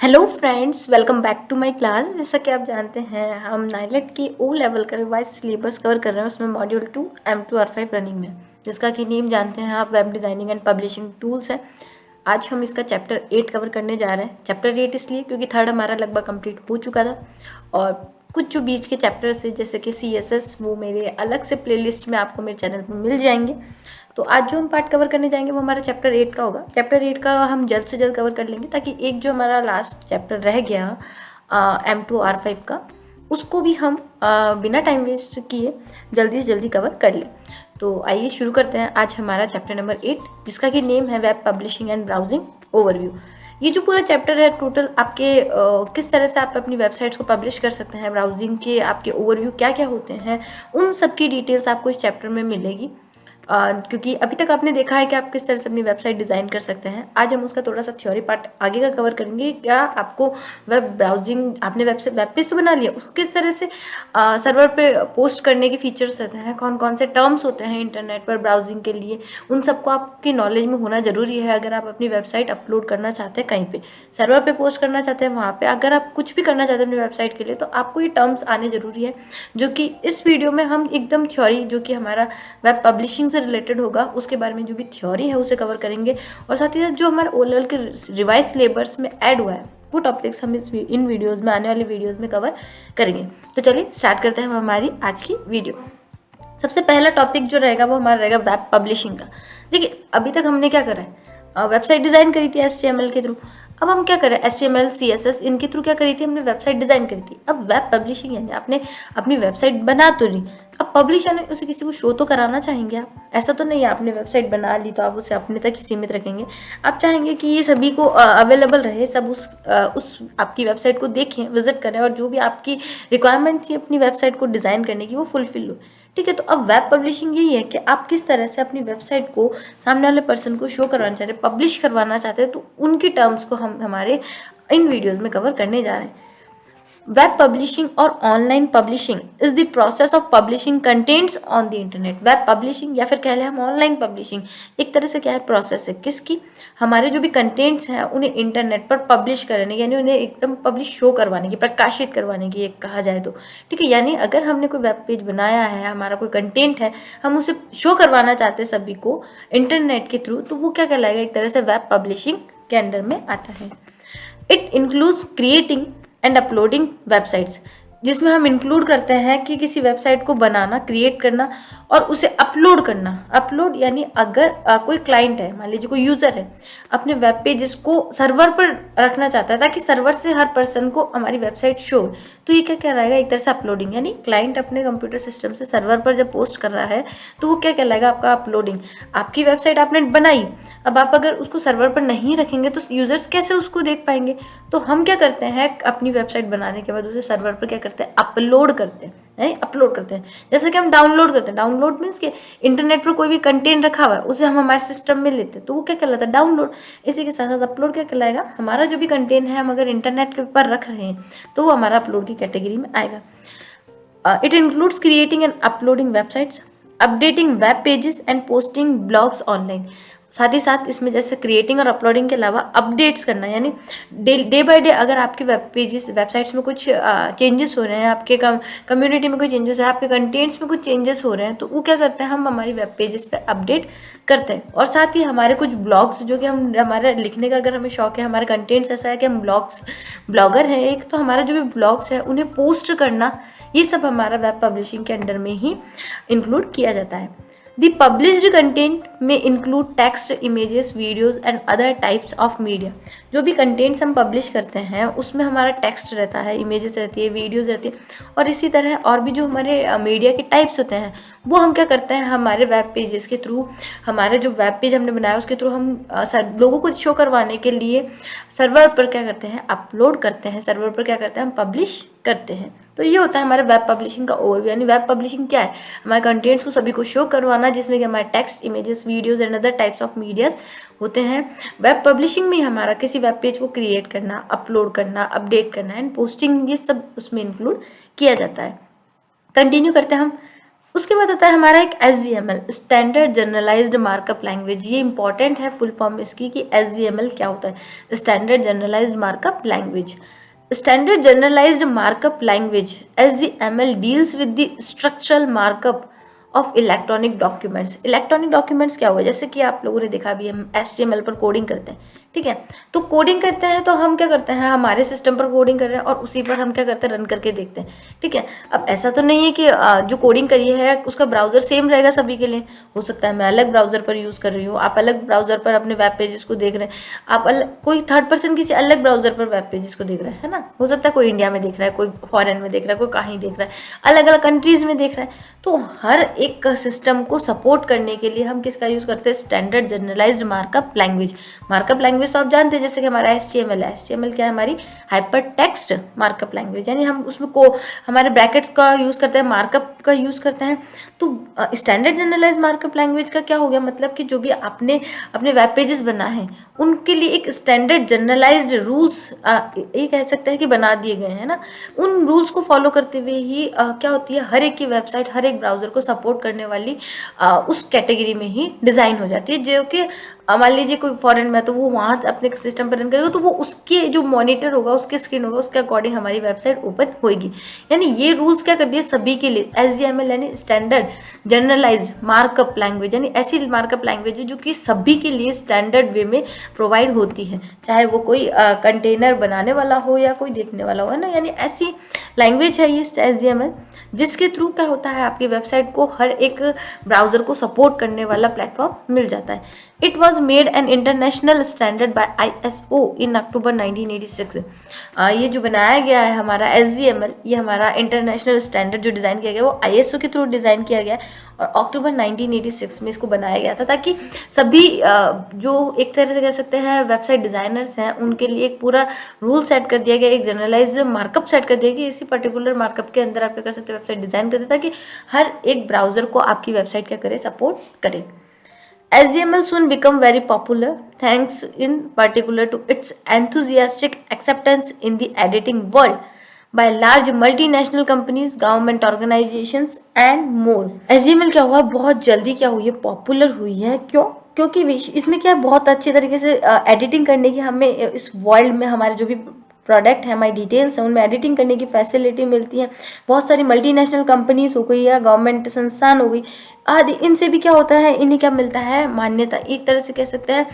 Hello friends, welcome back to my class. जैसा कि आप जानते हैं, हम नाइलेट की ओ लेवल का रिवाइज सिलेबस कवर कर रहे हैं। उसमें मॉड्यूल 2 M2R5 रनिंग में, जिसका कि नेम जानते हैं आप, web designing and publishing tools है। आज हम इसका चैप्टर 8 कवर करने जा रहे हैं। चैप्टर 8 इसलिए क्योंकि थर्ड हमारा लगभग कंप्लीट हो चुका था और कुछ जो बीच के चैप्टर्स है जैसे कि CSS, वो मेरे अलग से प्लेलिस्ट में आपको मेरे चैनल पर मिल जाएंगे। तो आज जो हम पार्ट कवर करने जाएंगे वो हमारा चैप्टर 8 का होगा। चैप्टर 8 का हम जल्द से जल्द कवर कर लेंगे ताकि एक जो हमारा लास्ट चैप्टर रह गया M2R5 का, उसको भी हम बिना टाइम वेस्ट किए जल्दी से जल्दी कवर कर लें। तो आइए शुरू करते हैं आज हमारा चैप्टर नंबर 8, जिसका कि नेम है web publishing and browsing overview. ये जो पूरा चैप्टर है टोटल आपके किस तरह से आप अपनी वेबसाइट्स को पब्लिश कर सकते हैं, ब्राउजिंग के आपके ओवरव्यू क्या क्या होते हैं, उन सब की डिटेल्स आपको इस चैप्टर में मिलेगी। क्योंकि अभी तक आपने देखा है कि आप किस तरह से अपनी वेबसाइट डिज़ाइन कर सकते हैं। आज हम उसका थोड़ा सा थ्योरी पार्ट आगे का कवर करेंगे। क्या आपको वेब ब्राउजिंग, आपने वेबसाइट वेब पेज तो बना लिया, उसको किस तरह से सर्वर पे पोस्ट करने के फीचर्स रहते हैं, कौन कौन से टर्म्स होते हैं इंटरनेट पर ब्राउजिंग के लिए, उन सबको आपकी नॉलेज में होना ज़रूरी है। अगर आप अपनी वेबसाइट अपलोड करना चाहते हैं, कहीं पर सर्वर पर पोस्ट करना चाहते हैं, वहाँ पर अगर आप कुछ भी करना चाहते हैं अपनी वेबसाइट के लिए, तो आपको ये टर्म्स आने ज़रूरी है, जो कि इस वीडियो में हम एकदम थ्योरी, जो कि हमारा वेब पब्लिशिंग से रिलेटेड होगा, उसके बारे में जो भी थ्योरी है उसे कवर करेंगे। और साथ ही साथ जो हमारे ओ लेवल के रिवाइज सिलेबस में ऐड हुआ है, वो टॉपिक्स हम इन वीडियोस में, आने वाले वीडियोस में कवर करेंगे। तो चलिए स्टार्ट करते हैं हमारी आज की वीडियो। सबसे पहला टॉपिक जो रहेगा वो हमारा रहेगा वेब पब्लिशिंग का। देखिए, अभी तक हमने क्या करा है, वेबसाइट डिज़ाइन करी थी HTML के थ्रू। अब हम क्या करें, HTML CSS इनके थ्रू क्या करी थी, हमने वेबसाइट डिज़ाइन करी थी। अब वेब पब्लिशिंग यानी आपने अपनी वेबसाइट बना तो ली, अब पब्लिश यानी उसे किसी को शो तो कराना चाहेंगे आप। ऐसा तो नहीं है आपने वेबसाइट बना ली तो आप उसे अपने तक ही सीमित रखेंगे। आप चाहेंगे कि ये सभी को अवेलेबल रहे, सब उस आपकी वेबसाइट को देखें, विजिट करें, और जो भी आपकी रिक्वायरमेंट थी अपनी वेबसाइट को डिज़ाइन करने की, वो फुलफिल हो। ठीक है, तो अब वेब पब्लिशिंग यही है कि आप किस तरह से अपनी वेबसाइट को सामने वाले पर्सन को शो करवाना चाहते हैं, पब्लिश करवाना चाहते हैं। तो उनकी टर्म्स को हम हमारे इन वीडियोस में कवर करने जा रहे हैं। वेब पब्लिशिंग और online publishing is the process of publishing contents on the internet. Web publishing या फिर कह लें हम ऑनलाइन पब्लिशिंग, एक तरह से क्या है, प्रोसेस है किसकी, हमारे जो भी कंटेंट्स हैं उन्हें इंटरनेट पर पब्लिश करने, यानी उन्हें एकदम पब्लिश शो करवाने की, प्रकाशित करवाने की एक कहा जाए तो। ठीक है, यानी अगर हमने कोई वेब पेज बनाया है, हमारा कोई कंटेंट है, हम उसे शो करवाना चाहते हैं सभी को इंटरनेट के थ्रू, तो वो क्या कहलाएगा, एक तरह से वेब पब्लिशिंग के अंडर में आता है। It includes creating and uploading websites, जिसमें हम इंक्लूड करते हैं कि किसी वेबसाइट को बनाना, क्रिएट करना और उसे अपलोड करना। अपलोड यानी अगर कोई क्लाइंट है, मान लीजिए कोई यूज़र है, अपने वेब पेजेस को सर्वर पर रखना चाहता है ताकि सर्वर से हर पर्सन को हमारी वेबसाइट शो, तो ये क्या कहलाएगा, एक तरह से अपलोडिंग। यानी क्लाइंट अपने कंप्यूटर सिस्टम से सर्वर पर जब पोस्ट कर रहा है तो वो क्या कहलाएगा, आपका अपलोडिंग। आपकी वेबसाइट आपने बनाई, अब आप अगर उसको सर्वर पर नहीं रखेंगे तो यूजर्स कैसे उसको देख पाएंगे। तो हम क्या करते हैं, अपनी वेबसाइट बनाने के बाद उसे सर्वर पर क्या करते हैं, अपलोड करते हैं, यानी अपलोड करते हैं। जैसे कि हम डाउनलोड करते हैं, डाउनलोड मीन्स कि इंटरनेट पर कोई भी कंटेंट रखा हुआ है उसे हम हमारे सिस्टम में लेते हैं, तो वो क्या कहलाता है, डाउनलोड। इसी के साथ साथ अपलोड क्या कहलाएगा, हमारा जो भी कंटेंट है हम अगर इंटरनेट के ऊपर रख रहे हैं तो वो हमारा अपलोड की कैटेगरी में आएगा। It includes creating and uploading websites, updating web pages and posting blogs online. साथ ही साथ इसमें जैसे क्रिएटिंग और अपलोडिंग के अलावा अपडेट्स करना, यानी डे बाय डे अगर आपके वेब पेजेस, वेबसाइट्स में कुछ चेंजेस हो रहे हैं, आपके कम्युनिटी में कोई चेंजेस है, आपके कंटेंट्स में कुछ चेंजेस हो रहे हैं, तो वो क्या करते हैं, हम हमारी वेब पेजेस पर अपडेट करते हैं। और साथ ही हमारे कुछ ब्लॉग्स, जो कि हम, हमारे लिखने का अगर हमें शौक है, हमारे कंटेंट्स ऐसा है कि हम ब्लॉगर हैं एक, तो हमारा जो भी ब्लॉग्स है उन्हें पोस्ट करना, ये सब हमारा वेब पब्लिशिंग के अंडर में ही इंक्लूड किया जाता है। The published content may include text, images, videos and other types of media। जो भी कंटेंट्स हम पब्लिश करते हैं उसमें हमारा टेक्स्ट रहता है, इमेजेस रहती है, वीडियोस रहती है, और इसी तरह और भी जो हमारे मीडिया के टाइप्स होते हैं, वो हम क्या करते हैं, हमारे वेब पेजेस के थ्रू, हमारे जो वेब पेज हमने बनाया उसके थ्रू हम लोगों को शो करवाने के लिए सर्वर पर क्या करते हैं, अपलोड करते हैं, सर्वर पर क्या करते हैं, हम पब्लिश करते हैं। तो ये होता है हमारे वेब पब्लिशिंग का ओवरव्यू। यानी वेब पब्लिशिंग क्या है, हमारे कंटेंट्स को सभी को शो करवाना, जिसमें कि हमारे text, images, videos and other types of medias होते हैं। वेब पब्लिशिंग में हमारा किसी वेब पेज को क्रिएट करना, अपलोड करना, अपडेट करना एंड पोस्टिंग, ये सब उसमें इंक्लूड किया जाता है। कंटिन्यू करते हैं हम। उसके बाद आता है हमारा एक SGML, standard generalized markup language. ये इंपॉर्टेंट है फुल फॉर्म इसकी कि SGML क्या होता है, standard generalized markup language. Standard generalized markup language SGML deals with the structural markup of electronic documents. Electronic documents क्या होगा, जैसे कि आप लोगों ने देखा भी, हम HTML पर कोडिंग करते हैं, ठीक है। तो कोडिंग करते हैं तो हम क्या करते हैं, हमारे सिस्टम पर कोडिंग कर रहे हैं और उसी पर हम क्या करते हैं, रन करके देखते हैं, ठीक है। अब ऐसा तो नहीं है कि जो कोडिंग करी है उसका ब्राउजर सेम रहेगा सभी के लिए। हो सकता है मैं अलग ब्राउजर पर यूज़ कर रही हूँ, आप अलग ब्राउजर पर अपने वेब पेजेस को देख रहे हैं, आप कोई थर्ड पर्सन किसी अलग ब्राउजर पर वेब पेजेस को देख रहा है ना। हो सकता है कोई इंडिया में देख रहा है, कोई फॉरेन में देख रहा है, कोई कहीं देख रहा है, अलग अलग कंट्रीज में देख रहा है। तो हर एक सिस्टम को सपोर्ट करने के लिए हम किसका यूज़ करते हैं, standard generalized markup language. Markup language तो आप जानते हैं, जैसे कि हमारा HTML है। HTML क्या है, हमारी हाइपर टेक्स्ट मार्कअप लैंग्वेज, यानी हम उसमें को हमारे ब्रैकेट्स का यूज़ करते हैं, मार्कअप का यूज़ करते हैं। तो स्टैंडर्ड जनरलाइज्ड मार्कअप लैंग्वेज का क्या हो गया, मतलब कि जो भी आपने अपने वेब पेजेस बना है उनके लिए एक स्टैंडर्ड जनरलाइज्ड रूल्स ये कह सकते हैं कि बना दिए गए हैं ना। उन रूल्स को फॉलो करते हुए ही क्या होती है, हर एक की वेबसाइट हर एक ब्राउजर को सपोर्ट करने वाली उस कैटेगरी में ही डिज़ाइन हो जाती है। जो कि मान लीजिए कोई फॉरेन में तो वो वहाँ अपने सिस्टम पर रन करेगा, तो वो उसके जो मॉनिटर होगा, उसके स्क्रीन होगा, उसके अकॉर्डिंग हमारी वेबसाइट ओपन होगी। यानी ये रूल्स क्या कर दिए सभी के लिए, SGML यानी स्टैंडर्ड जनरलाइज्ड मार्कअप लैंग्वेज, यानी ऐसी मार्कअप लैंग्वेज है जो कि सभी के लिए स्टैंडर्ड वे में प्रोवाइड होती है, चाहे वो कोई कंटेनर बनाने वाला हो या कोई देखने वाला हो, है ना। यानी ऐसी लैंग्वेज है ये SGML, जिसके थ्रू क्या होता है, आपकी वेबसाइट को हर एक ब्राउज़र को सपोर्ट करने वाला प्लेटफॉर्म मिल जाता है। It was made an international standard by ISO इन अक्टूबर 1986। ये जो बनाया गया है हमारा SGML, ये हमारा इंटरनेशनल स्टैंडर्ड जो डिज़ाइन किया गया वो ISO के थ्रू डिज़ाइन किया गया और अक्टूबर 1986 में इसको बनाया गया था, ताकि सभी जो एक तरह से कह सकते हैं वेबसाइट डिज़ाइनर्स हैं उनके लिए एक पूरा रूल सेट कर दिया गया, एक जनरलाइज्ड मार्कअप सेट कर दिया गया। इसी पर्टिकुलर मार्कअप के अंदर आप क्या कर सकते हैं, वेबसाइट डिज़ाइन करते, ताकि हर एक ब्राउज़र को आपकी वेबसाइट क्या करे, सपोर्ट करे। SGML soon become very popular thanks in particular to its enthusiastic acceptance in the editing world by large multinational companies, government organizations and more। SGML क्या हुआ, बहुत जल्दी क्या हुई है, पॉपुलर हुई है। क्यों? क्योंकि इसमें क्या है, बहुत अच्छे तरीके से एडिटिंग करने की हमें इस वर्ल्ड में हमारे जो भी प्रोडक्ट है, हमारी डिटेल्स हैं, उनमें एडिटिंग करने की फैसिलिटी मिलती है। बहुत सारी मल्टीनेशनल कंपनीज हो गई या गवर्नमेंट संस्थान हो गई आदि, इनसे भी क्या होता है, इन्हें क्या मिलता है, मान्यता, एक तरह से कह सकते हैं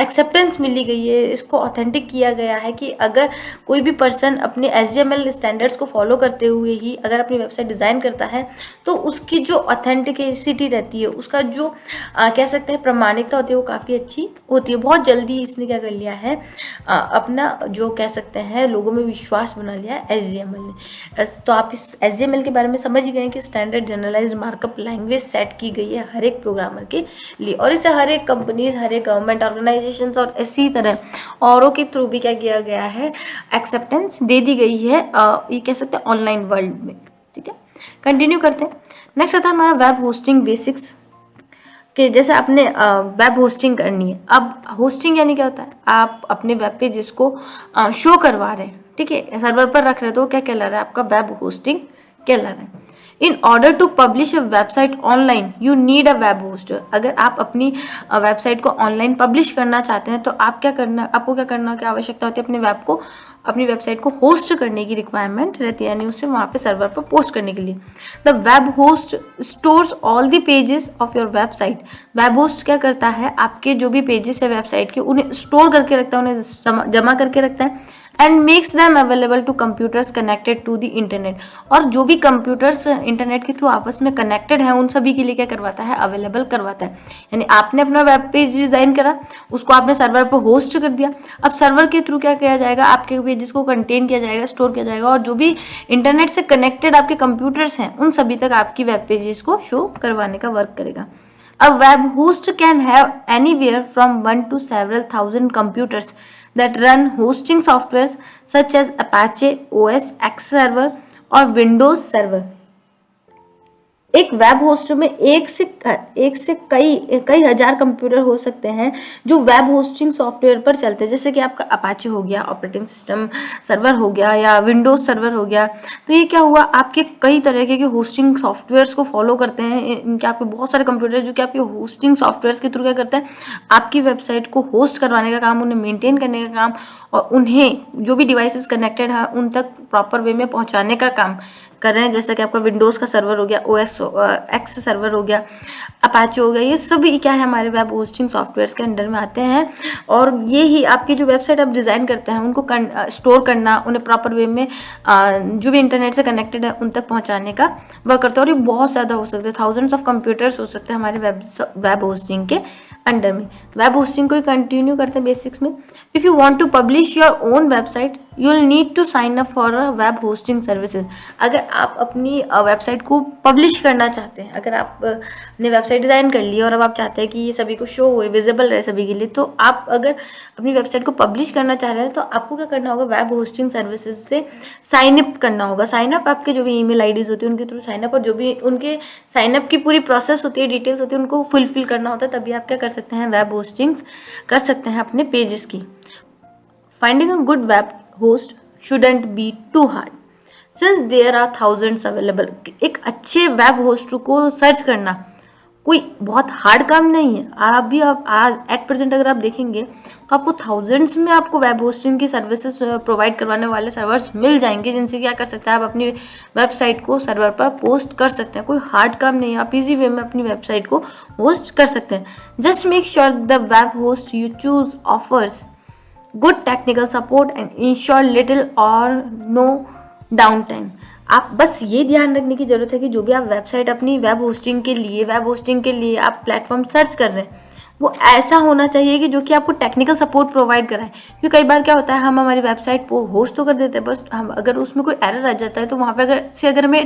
एक्सेप्टेंस मिली गई है। इसको ऑथेंटिक किया गया है कि अगर कोई भी पर्सन अपने SGML स्टैंडर्ड्स को फॉलो करते हुए ही अगर अपनी वेबसाइट डिज़ाइन करता है तो उसकी जो ऑथेंटिसिटी रहती है, उसका जो कह सकते हैं प्रमाणिकता होती है, वो काफ़ी अच्छी होती है। बहुत जल्दी इसने क्या कर लिया है, अपना जो कह सकते हैं लोगों में विश्वास बना लिया है SGML ने। तो आप इस SGML के बारे में समझ गए कि standard generalized markup language set की गई है हर एक प्रोग्रामर के लिए, और इसे हर एक कंपनीज, हर एक गवर्नमेंट ऑर्गेनाइजेशंस और इसी तरह औरों के थ्रू भी क्या किया गया है, एक्सेप्टेंस दे दी गई है, ये कह सकते हैं ऑनलाइन वर्ल्ड में। ठीक है, कंटिन्यू करते हैं। नेक्स्ट आता है हमारा वेब होस्टिंग बेसिक्स, कि जैसे आपने वेब होस्टिंग करनी है। अब होस्टिंग यानी क्या होता है, आप अपने वेब पेजेस को शो करवा रहे हैं, ठीक है, सर्वर पर रख रहे हैं, तो क्या कहला रहा है, आपका वेब होस्टिंग कहला रहा है। In order to publish a website online you need a web host. अगर आप अपनी वेबसाइट को ऑनलाइन पब्लिश करना चाहते हैं तो आपको क्या करना की आवश्यकता होती है, अपनी वेबसाइट को होस्ट करने की रिक्वायरमेंट रहती है, यानी उसे वहाँ पे सर्वर पर पोस्ट करने के लिए। The web host stores all the pages of your website. Web host क्या करता है, आपके जो भी पेजेस है वेबसाइट के उन्हें स्टोर करके रखता है, उन्हें जमा करके रखता है, and makes them available to computers connected to the internet. और जो भी कंप्यूटर्स इंटरनेट के थ्रू आपस में कनेक्टेड है उन सभी के लिए क्या करवाता है, अवेलेबल करवाता है। यानी आपने अपना वेब पेज डिजाइन करा, उसको आपने सर्वर पर होस्ट कर दिया, अब सर्वर के थ्रू क्या किया जाएगा, आपके पेजेस को कंटेन किया जाएगा, स्टोर किया जाएगा, और जो भी इंटरनेट से कनेक्टेड आपके कंप्यूटर्स हैं उन सभी तक आपकी वेब पेजेस को शो करवाने का वर्क करेगा। A web host can have anywhere from 1 to several thousand computers that run hosting softwares such as Apache OS X Server or Windows Server. एक वेब होस्ट में एक से कई हजार कंप्यूटर हो सकते हैं जो वेब होस्टिंग सॉफ्टवेयर पर चलते हैं, जैसे कि आपका अपाचे हो गया, ऑपरेटिंग सिस्टम सर्वर हो गया, या विंडोज सर्वर हो गया। तो ये क्या हुआ, आपके कई तरह के होस्टिंग सॉफ्टवेयर्स को फॉलो करते हैं। इनके आपके बहुत सारे कंप्यूटर जो कि आपके होस्टिंग सॉफ्टवेयर्स के थ्रू क्या करते हैं, आपकी वेबसाइट को होस्ट करवाने का काम, उन्हें मेंटेन करने का काम, और उन्हें जो भी डिवाइसेस कनेक्टेड है उन तक प्रॉपर वे में पहुंचाने का काम कर रहे हैं। जैसा कि आपका विंडोज़ का सर्वर हो गया, OS X सर्वर हो गया, अपाचे हो गया, ये सभी क्या है हमारे वेब होस्टिंग सॉफ्टवेयर्स के अंडर में आते हैं। और ये ही आपकी जो वेबसाइट आप डिज़ाइन करते हैं उनको स्टोर करना, उन्हें प्रॉपर वे में जो भी इंटरनेट से कनेक्टेड है उन तक पहुंचाने का वर्क करता है। और ये बहुत ज़्यादा हो सकते हैं, थाउजेंड्स ऑफ कंप्यूटर्स हो सकते हैं हमारे वेब होस्टिंग के अंडर में। वेब होस्टिंग को कंटिन्यू करते हैं बेसिक्स में। If you want to publish your own website you will need to sign up for a web hosting services. अगर आप अपनी वेबसाइट को पब्लिश करना चाहते हैं, अगर आप ने वेबसाइट डिज़ाइन कर ली और अब आप चाहते हैं कि ये सभी को शो हो, विजिबल रहे सभी के लिए, तो आप अगर अपनी वेबसाइट को पब्लिश करना चाह रहे हैं तो आपको क्या करना होगा, वेब होस्टिंग सर्विसेज से साइन अप करना होगा। साइन अप आपके जो भी ईमेल आईडीज होती है उनके थ्रू साइन अप, और जो भी उनके साइन अप की पूरी प्रोसेस होती है, डिटेल्स होती है, उनको फुलफिल करना होता है। तभी आप क्या कर सकते हैं, वेब होस्टिंग कर सकते हैं अपने पेजेस की। Finding a good web host shouldn't be too hard since there are thousands available। एक अच्छे वेब होस्ट को सर्च करना कोई बहुत हार्ड काम नहीं है। आप भी आप आज एट प्रेजेंट अगर आप देखेंगे तो आपको थाउजेंड्स में आपको वेब होस्टिंग की सर्विसेज प्रोवाइड करवाने वाले सर्वर्स मिल जाएंगे, जिनसे क्या कर सकते हैं, आप अपनी वेबसाइट को सर्वर पर पोस्ट कर सकते हैं। कोई हार्ड काम नहीं है, आप इजी वे में अपनी वेबसाइट को होस्ट कर सकते हैं। Just make sure the web host you choose offers good technical support and ensure little or no downtime। आप बस ये ध्यान रखने की जरूरत है कि जो भी आप वेबसाइट अपनी वेब होस्टिंग के लिए आप प्लेटफॉर्म सर्च कर रहे हैं वो ऐसा होना चाहिए कि जो कि आपको टेक्निकल सपोर्ट प्रोवाइड कराए। क्योंकि कई बार क्या होता है, हम हमारी वेबसाइट को होस्ट तो कर देते हैं, बस हम अगर उसमें कोई एरर आ जाता है तो वहाँ पे अगर हमें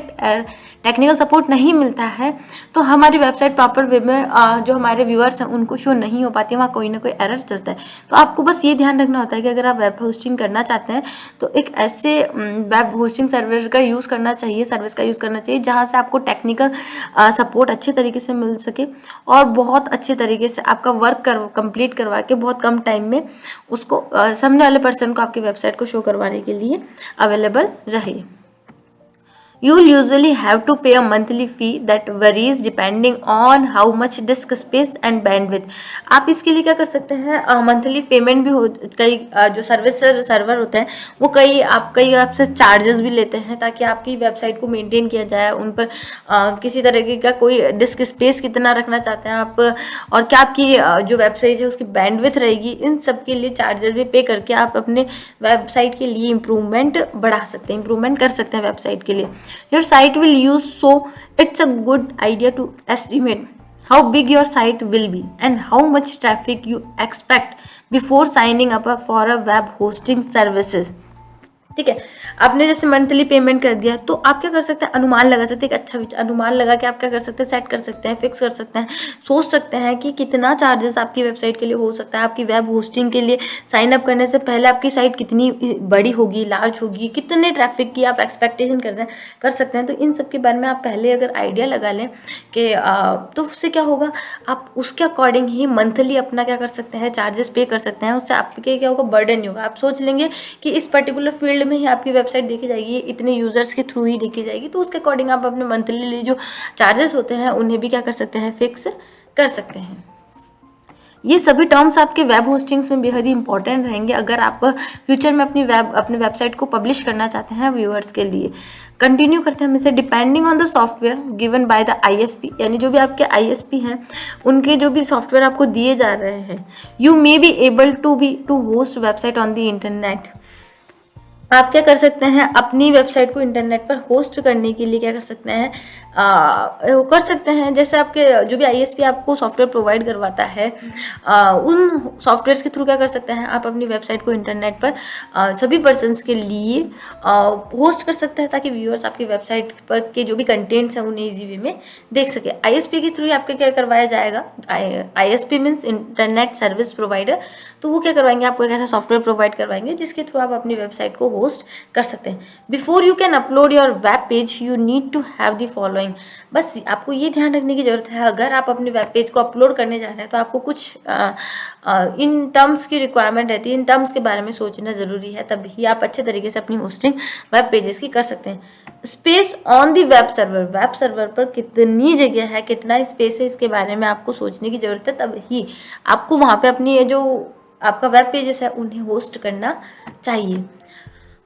टेक्निकल सपोर्ट नहीं मिलता है तो हमारी वेबसाइट प्रॉपर वे में जो हमारे व्यूअर्स हैं उनको शो नहीं हो पाती है, वहाँ कोई ना कोई एरर चलता है। तो आपको बस ये ध्यान रखना होता है कि अगर आप वेब होस्टिंग करना चाहते हैं तो एक ऐसे वेब होस्टिंग सर्विस का यूज़ करना चाहिए जहाँ से आपको टेक्निकल सपोर्ट अच्छे तरीके से मिल सके और बहुत अच्छे तरीके से आपका वर्क कंप्लीट करवा के बहुत कम टाइम में उसको सामने वाले पर्सन को आपकी वेबसाइट को शो करवाने के लिए अवेलेबल रहे। You will usually have to pay a monthly fee that varies depending on how much disk space and bandwidth। आप इसके लिए क्या कर सकते हैं, मंथली पेमेंट भी हो, कई जो सर्वर होते हैं वो कई आपसे चार्जेस भी लेते हैं ताकि आपकी वेबसाइट को मेंटेन किया जाए। उन पर किसी तरीके का कोई डिस्क स्पेस कितना रखना चाहते हैं आप, और क्या आपकी जो वेबसाइट है उसकी बैंडविड्थ रहेगी, इन सब के लिए चार्जेस भी पे करके आप अपने वेबसाइट के लिए इम्प्रूवमेंट बढ़ा सकते हैं, इम्प्रूवमेंट कर सकते हैं वेबसाइट के लिए। Your site will use, so it's a good idea to estimate how big your site will be and how much traffic you expect before signing up for a web hosting services। ठीक है, आपने जैसे monthly payment कर दिया तो आप क्या कर सकते हैं, अनुमान लगा सकते हैं। एक अच्छा अनुमान लगा के आप क्या कर सकते हैं, सेट कर सकते हैं, फिक्स कर सकते हैं, सोच सकते हैं कि कितना चार्जेस आपकी वेबसाइट के लिए हो सकता है। आपकी वेब होस्टिंग के लिए साइन अप करने से पहले आपकी साइट कितनी बड़ी होगी, लार्ज होगी, कितने ट्रैफिक की आप एक्सपेक्टेशन कर सकते हैं। तो इन सब के बारे में आप पहले अगर आइडिया लगा लें कि तो उससे क्या होगा, आप उसके अकॉर्डिंग ही मंथली अपना क्या कर सकते हैं, चार्जेस पे कर सकते हैं। उससे आपके क्या होगा, बर्डन नहीं होगा। आप सोच लेंगे कि इस पर्टिकुलर फील्ड में ही आपकी वेबसाइट देखी जाएगी, इतने यूजर्स के थ्रू ही देखी जाएगी, तो उसके अकॉर्डिंग आप अपने मंथली जो चार्जेस होते हैं उन्हें भी क्या कर सकते हैं, फिक्स कर सकते हैं। ये सभी टर्म्स आपके वेब होस्टिंग्स में बेहद ही इंपॉर्टेंट रहेंगे अगर आप फ्यूचर में अपनी वेबसाइट को पब्लिश करना चाहते हैं व्यूअर्स के लिए। कंटिन्यू करते हैं हम इसे। Depending on the software given by the ISP, यानी जो भी आपके ISP हैं उनके जो भी सॉफ्टवेयर आपको दिए जा रहे हैं, you may be able to host website on the internet. आप क्या कर सकते हैं, अपनी वेबसाइट को इंटरनेट पर होस्ट करने के लिए क्या कर सकते हैं, कर सकते हैं जैसे आपके जो भी ISP आपको सॉफ्टवेयर प्रोवाइड करवाता है उन सॉफ्टवेयर्स के थ्रू क्या कर सकते हैं, आप अपनी वेबसाइट को इंटरनेट पर सभी पर्सन्स के लिए होस्ट कर सकते हैं ताकि व्यूअर्स आपकी वेबसाइट पर के जो भी कंटेंट्स हैं उन्हें ईजी वे में देख सके। ISP के थ्रू आपके क्या करवाया जाएगा, ISP means internet service provider, तो वो क्या करवाएंगे, आपको एक ऐसा सॉफ्टवेयर प्रोवाइड करवाएंगे जिसके थ्रू आप अपनी वेबसाइट को होस्ट कर सकते हैं। Before you can upload your web page you need to have the following. बस आपको ये ध्यान रखने की ज़रूरत है, अगर आप अपने वेब पेज को अपलोड करने जा रहे हैं तो आपको कुछ इन टर्म्स की रिक्वायरमेंट रहती है, इन टर्म्स के बारे में सोचना ज़रूरी है, तभी आप अच्छे तरीके से अपनी होस्टिंग वेब पेजेस की कर सकते हैं। Space on the web server पर कितनी जगह है, कितना स्पेस है, इसके बारे में आपको सोचने की ज़रूरत है, तभी आपको वहाँ पे अपनी ये जो आपका वेब पेजेस है उन्हें होस्ट करना चाहिए।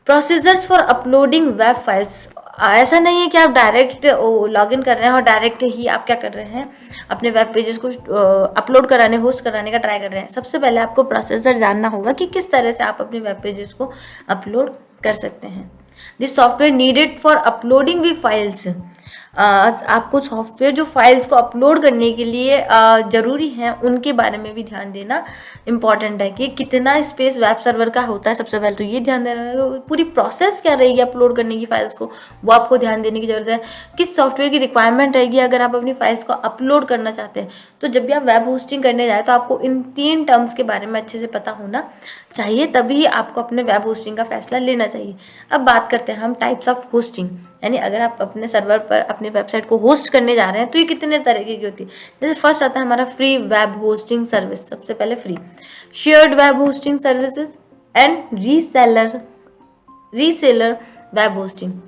Procedures for uploading web files, ऐसा नहीं है कि आप डायरेक्ट लॉगिन कर रहे हैं और डायरेक्ट ही आप क्या कर रहे हैं, अपने वेब पेजेस को अपलोड कराने, होस्ट कराने का ट्राई कर रहे हैं। सबसे पहले आपको प्रोसीजर जानना होगा कि किस तरह से आप अपने वेब पेजेस को अपलोड कर सकते हैं। This software needed for uploading we files, आपको सॉफ्टवेयर जो फाइल्स को अपलोड करने के लिए ज़रूरी हैं उनके बारे में भी ध्यान देना इम्पॉर्टेंट है कि कितना स्पेस वेब सर्वर का होता है। सबसे पहले तो ये ध्यान देना है, पूरी प्रोसेस क्या रहेगी अपलोड करने की फाइल्स को, वो आपको ध्यान देने की ज़रूरत है। किस सॉफ्टवेयर की रिक्वायरमेंट रहेगी अगर आप अपनी फाइल्स को अपलोड करना चाहते हैं। तो जब भी आप वेब होस्टिंग करने जाए तो आपको इन 3 टर्म्स के बारे में अच्छे से पता होना चाहिए, तभी आपको अपने वेब होस्टिंग का फैसला लेना चाहिए। अब बात करते हैं हम टाइप्स ऑफ होस्टिंग, यानी अगर आप अपने सर्वर पर अपने वेबसाइट को होस्ट करने जा रहे हैं तो ये कितने तरीके की होती है। जैसे फर्स्ट आता है हमारा फ्री वेब होस्टिंग सर्विस, सबसे पहले free. Shared web hosting services and reseller web hosting,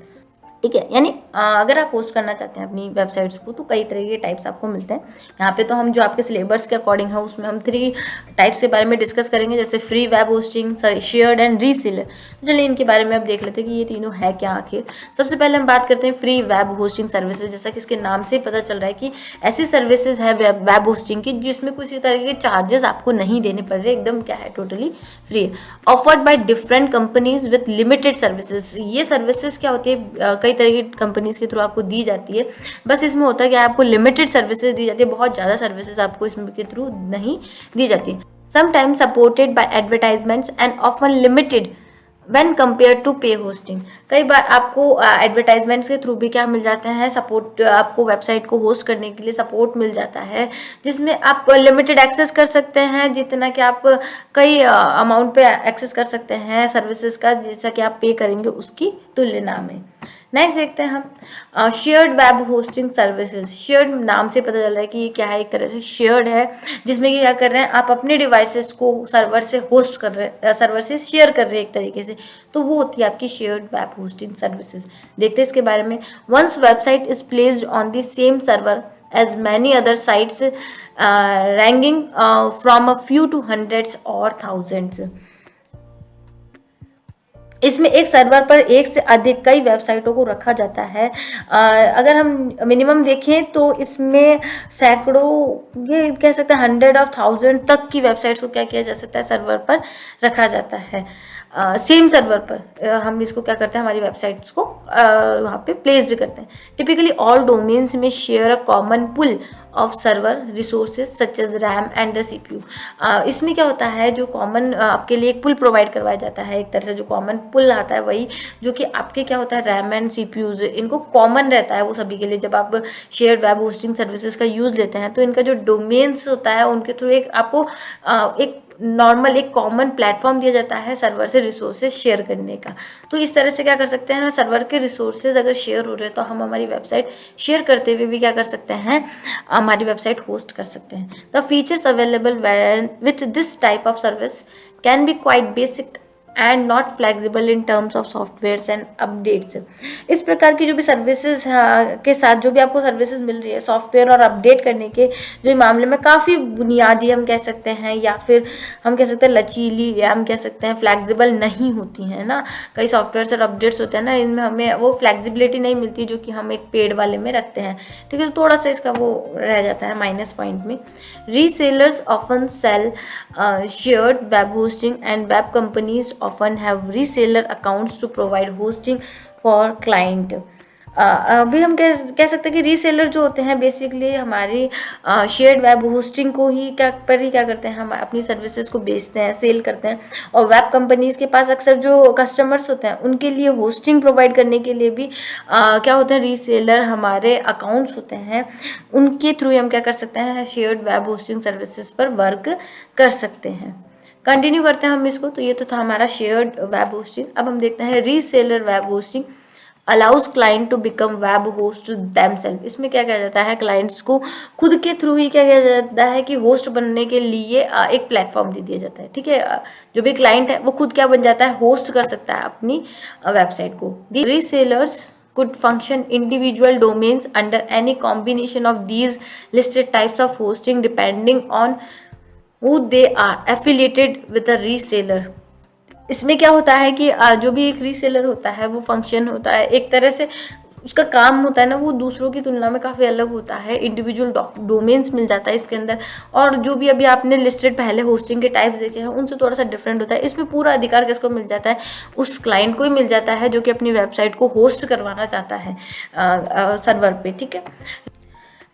ठीक है। यानी अगर आप होस्ट करना चाहते हैं अपनी वेबसाइट्स को तो कई तरह के टाइप्स आपको मिलते हैं। यहाँ पे तो हम जो आपके सिलेबस के अकॉर्डिंग है उसमें हम 3 टाइप्स के बारे में डिस्कस करेंगे, जैसे free web hosting, shared and reseller. तो चलिए इनके बारे में अब देख लेते हैं कि ये तीनों है क्या आखिर। सबसे पहले हम बात करते हैं फ्री वेब होस्टिंग सर्विसेज। जैसा कि इसके नाम से पता चल रहा है कि ऐसी सर्विसेज है वेब होस्टिंग की जिसमें किसी तरह के चार्जेस आपको नहीं देने पड़ रहे, एकदम क्या है, टोटली फ्री है। Offered by different companies with limited services. ये सर्विसेज क्या होती है, कई तरह की कंपनीज के थ्रू आपको दी जाती है, बस इसमें होता है कि आपको लिमिटेड सर्विसेज दी जाती है, बहुत ज़्यादा सर्विसेज आपको इसमें के थ्रू नहीं दी जाती। Sometimes supported by advertisements and often limited when compare to pay hosting. कई बार आपको एडवर्टाइजमेंट्स के थ्रू भी क्या मिल जाते हैं, सपोर्ट, आपको वेबसाइट को होस्ट करने के लिए सपोर्ट मिल जाता है, जिसमें आप लिमिटेड एक्सेस कर सकते हैं, जितना कि आप कई अमाउंट पे एक्सेस कर सकते हैं सर्विसेज का, जैसा कि आप पे करेंगे उसकी तुलना में। नेक्स्ट देखते हैं हम shared web hosting services. Shared नाम से पता चल रहा है कि ये क्या है, एक तरह से शेयर्ड है, जिसमें कि क्या कर रहे हैं, आप अपने डिवाइसेस को सर्वर से होस्ट कर रहे हैं, सर्वर से शेयर कर रहे हैं एक तरीके से, तो वो होती है आपकी शेयर्ड वेब होस्टिंग सर्विसेज। देखते हैं इसके बारे में। Once website is placed on the same server as many other sites ranging from a few to hundreds or thousands। इसमें एक सर्वर पर एक से अधिक कई वेबसाइटों को रखा जाता है। अगर हम मिनिमम देखें तो इसमें सैकड़ों, ये कह सकते हैं 100 और 1000 तक की वेबसाइट्स को क्या किया जा सकता है, सर्वर पर रखा जाता है। सेम सर्वर पर हम इसको क्या करते हैं, हमारी वेबसाइट्स को वहाँ पे प्लेस्ड करते हैं। टिपिकली ऑल डोमेन्स में share a common pool of server resources such as RAM and the CPU। इसमें क्या होता है, जो कॉमन आपके लिए एक पुल प्रोवाइड करवाया जाता है, एक तरह से जो कॉमन पुल आता है वही, जो कि आपके क्या होता है, रैम एंड CPUs इनको कॉमन रहता है वो सभी के लिए। जब आप शेयर्ड वेब होस्टिंग सर्विसेज का यूज़ लेते हैं तो इनका जो डोमेन्स होता है उनके थ्रू एक आपको एक नॉर्मल एक कॉमन प्लेटफॉर्म दिया जाता है सर्वर से रिसोर्सेज शेयर करने का। तो इस तरह से क्या कर सकते हैं, सर्वर के रिसोर्सेज अगर शेयर हो रहे हैं तो हम हमारी वेबसाइट शेयर करते हुए भी क्या कर सकते हैं, हमारी वेबसाइट होस्ट कर सकते हैं। The features available with this type of service can be quite basic and not flexible in terms of softwares and updates. इस प्रकार की जो भी सर्विसेज के साथ जो भी आपको सर्विसेज मिल रही है, सॉफ्टवेयर और अपडेट करने के जो मामले में काफ़ी बुनियादी हम कह सकते हैं, या फिर हम कह सकते हैं लचीली, या हम कह सकते हैं फ्लेक्सिबल नहीं होती हैं ना। कई सॉफ्टवेयर और अपडेट्स होते हैं ना, इनमें हमें वो फ्लेक्सिबिलिटी नहीं मिलती जो कि हम एक पेड वाले में रखते हैं, ठीक है। तो थोड़ा सा इसका वो रह जाता है माइनस पॉइंट में। Resellers often sell shared web hosting and web companies often have reseller accounts to provide hosting for client। अभी हम कह सकते हैं कि रीसेलर जो होते हैं बेसिकली हमारी शेयर्ड वेब होस्टिंग को ही क्या करते हैं, हम अपनी सर्विसेज को बेचते हैं, सेल करते हैं। और वेब कंपनीज के पास अक्सर जो कस्टमर्स होते हैं उनके लिए होस्टिंग प्रोवाइड करने के लिए भी क्या होता है, रीसेलर हमारे अकाउंट्स होते हैं, उनके थ्रू हम क्या कर सकते हैं, शेयर्ड वेब होस्टिंग सर्विसेज पर वर्क कर सकते हैं। कंटिन्यू करते हैं हम इसको। तो ये तो था हमारा शेयर्ड वेब होस्टिंग। अब हम देखते हैं reseller web hosting allows client to become web host themselves. इसमें क्या किया जाता है, क्लाइंट्स को खुद के थ्रू ही क्या किया जाता है कि होस्ट बनने के लिए एक प्लेटफॉर्म दे दिया जाता है। ठीक है, जो भी क्लाइंट है वो खुद क्या बन जाता है, होस्ट कर सकता है अपनी वेबसाइट को। Resellers could function individual domains under any combination of these listed types of hosting depending on who they are affiliated with a reseller। इसमें क्या होता है कि जो भी एक रीसेलर होता है वो फंक्शन होता है, एक तरह से उसका काम होता है ना, वो दूसरों की तुलना में काफ़ी अलग होता है। इंडिविजुअल डोमेन्स मिल जाता है इसके अंदर, और जो भी अभी आपने लिस्टेड पहले होस्टिंग के टाइप्स देखे हैं उनसे थोड़ा सा डिफरेंट होता है। इसमें पूरा अधिकार किसको मिल जाता है, उस क्लाइंट को ही मिल जाता है जो कि अपनी वेबसाइट को होस्ट करवाना चाहता है सर्वर पे। ठीक है,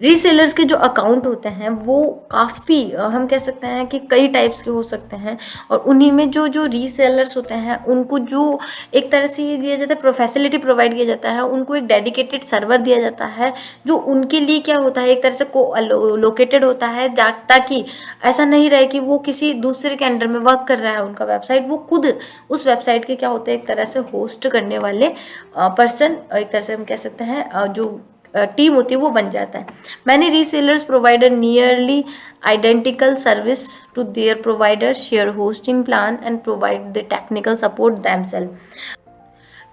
रीसेलर्स के जो अकाउंट होते हैं वो काफ़ी हम कह सकते हैं कि कई टाइप्स के हो सकते हैं, और उन्हीं में जो जो रीसेलर्स होते हैं उनको जो एक तरह से ये दिया जाता है, फैसिलिटी प्रोवाइड किया जाता है, उनको एक डेडिकेटेड सर्वर दिया जाता है जो उनके लिए क्या होता है, एक तरह से लोकेटेड होता है, ताकि ऐसा नहीं रहे कि वो किसी दूसरे के अंडर में वर्क कर रहा है उनका वेबसाइट, वो खुद उस वेबसाइट के क्या होते हैं एक तरह से होस्ट करने वाले पर्सन, एक तरह से हम कह सकते हैं जो टीम होती है वो बन जाता है। Many resellers provide a nearly identical service to their provider, share hosting plan and provide the technical support themselves.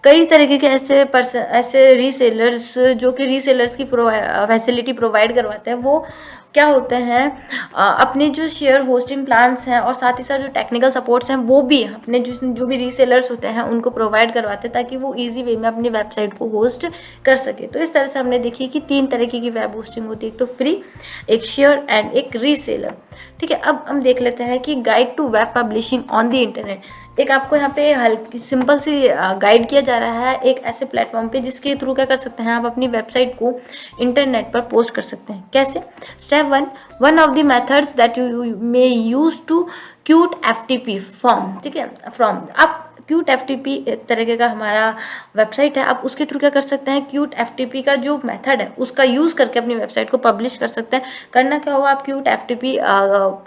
कई तरीके के ऐसे रीसेलर्स जो कि रीसेलर्स की फैसिलिटी प्रोवाइड करवाते हैं, वो क्या होते हैं अपने जो शेयर होस्टिंग प्लान्स हैं और साथ ही साथ जो टेक्निकल सपोर्ट्स हैं वो भी अपने जो भी रीसेलर्स होते हैं उनको प्रोवाइड करवाते हैं, ताकि वो इजी वे में अपनी वेबसाइट को होस्ट कर सके। तो इस तरह से हमने देखी कि 3 तरीके की वेब होस्टिंग होती है, एक तो फ्री, एक शेयर एंड एक रीसेलर। ठीक है, अब हम देख लेते हैं कि guide to web publishing on the internet. एक आपको यहाँ पे हल्की सिंपल सी गाइड किया जा रहा है एक ऐसे प्लेटफॉर्म पे जिसके थ्रू क्या कर सकते हैं आप अपनी वेबसाइट को इंटरनेट पर पोस्ट कर सकते हैं। कैसे? Step 1, one of the methods that you may use to Cute FTP form. ठीक है, फ्रॉम आप क्यूट FTP एक तरीके का हमारा वेबसाइट है, आप उसके थ्रू क्या कर सकते हैं, क्यूट FTP का जो मेथड है उसका यूज़ करके अपनी वेबसाइट को पब्लिश कर सकते हैं। करना क्या होगा, आप क्यूट FTP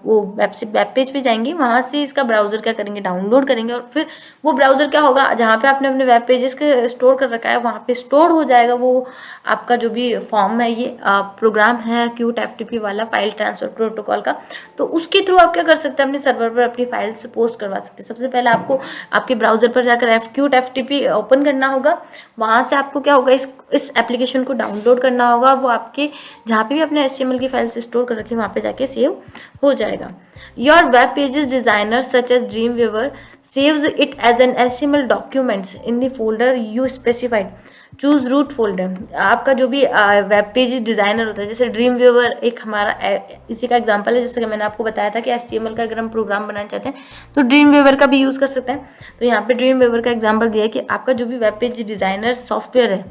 वो वेब पेज पे जाएंगे, वहाँ से इसका ब्राउज़र क्या करेंगे, डाउनलोड करेंगे, और फिर वो ब्राउज़र क्या होगा जहाँ पे आपने अपने वेब पेजेस के स्टोर कर रखा है वहाँ पे स्टोर हो जाएगा वो आपका जो भी फॉर्म है, ये प्रोग्राम है क्यूट FTP वाला, फाइल ट्रांसफ़र प्रोटोकॉल का। तो उसके थ्रू आप क्या कर सकते हैं, अपने सर्वर पर अपनी फाइल्स पोस्ट करवा सकते हैं। सबसे पहले आपको आपके ब्राउज़र पर जाकर क्यूट FTP ओपन करना होगा, वहाँ से आपको क्या होगा, इस एप्लीकेशन को डाउनलोड करना होगा, वो आपके जहाँ पे भी अपने HTML की फाइल्स स्टोर कर रखे वहाँ पे जाके सेव हो जाएगा। Your web pages designer such as Dreamweaver saves it as an HTML documents in the folder you specified. Choose root folder. आपका जो भी वेब पेज डिज़ाइनर होता है, जैसे ड्रीम व्यूवर एक हमारा इसी का एग्जांपल है, जैसे कि मैंने आपको बताया था कि HTML का अगर हम प्रोग्राम बनाना चाहते हैं तो ड्रीम व्यूवर का भी यूज़ कर सकते हैं। तो यहाँ पे ड्रीम व्यूवर का एग्जांपल दिया है कि आपका जो भी वेब पेज डिज़ाइनर सॉफ्टवेयर है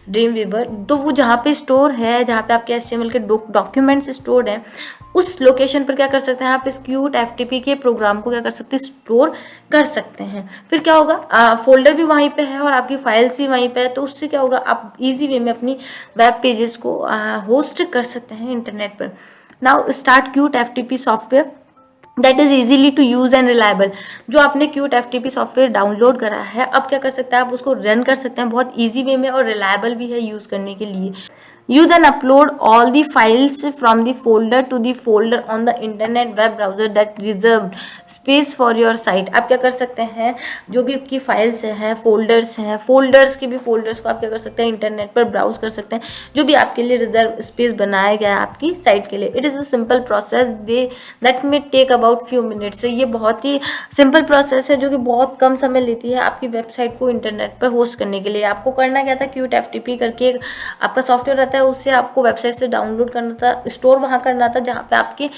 ड्रीम व्यूवर, तो वो जहाँ पे स्टोर है, जहाँ पे आपके HTML के डॉक्यूमेंट्स स्टोर्ड हैं, उस लोकेशन पर क्या कर सकते हैं आप इस क्यूट FTP के प्रोग्राम को क्या कर सकते हैं, स्टोर कर सकते हैं। फिर क्या होगा, फोल्डर भी वहीं पे है और आपकी फाइल्स भी वहीं पे है, तो उससे क्या होगा, आप इजी वे में अपनी वेब पेजेस को होस्ट कर सकते हैं इंटरनेट पर। Now start Cute FTP software that is easily to use and reliable. जो आपने क्यूट FTP सॉफ्टवेयर डाउनलोड करा है, अब क्या कर सकते हैं आप उसको रन कर सकते हैं बहुत ईजी वे में, और रिलायबल भी है यूज़ करने के लिए। You then upload all the files from the folder to the folder on the internet web browser that reserved space for your site। आप क्या कर सकते हैं, जो भी आपकी फाइल्स हैं, फोल्डर्स हैं, फोल्डर्स की भी फोल्डर्स को आप क्या कर सकते हैं, इंटरनेट पर ब्राउज कर सकते हैं, जो भी आपके लिए रिजर्व स्पेस बनाया गया है आपकी साइट के लिए। It is a simple process that may take about few minutes. ये बहुत ही सिंपल प्रोसेस है जो कि बहुत कम समय लेती है आपकी वेबसाइट को इंटरनेट पर होस्ट करने के लिए। आपको करना क्या था, क्यूट FTP करके आपका सॉफ्टवेयर है, उससे आपको वेबसाइट से डाउनलोड करना था, स्टोर वहाँ करना था, जहाँ पे आपके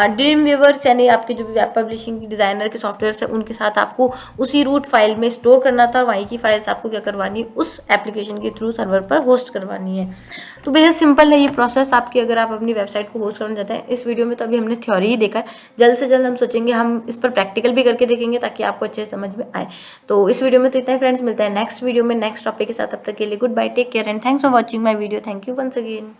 ड्रीम व्यूवर्स यानी आपके जो भी वेब पब्लिशिंग डिज़ाइनर के सॉफ्टवेयर है उनके साथ आपको उसी रूट फाइल में स्टोर करना था, और वहीं की फाइल्स आपको क्या करवानी, उस एप्लीकेशन के थ्रू सर्वर पर होस्ट करवानी है। तो बेहद सिंपल है ये प्रोसेस आपकी, अगर आप अपनी वेबसाइट को होस्ट करना चाहते हैं। इस वीडियो में तो अभी हमने थ्योरी ही देखा है, जल्द से जल्द हम सोचेंगे हम इस पर प्रैक्टिकल भी करके देखेंगे ताकि आपको अच्छे समझ में आए। तो इस वीडियो में तो इतना ही फ्रेंड्स, मिलता है नेक्स्ट वीडियो में नेक्स्ट टॉपिक के साथ। तब तक के लिए goodbye, take care and thanks for watching my video. Thank you once again.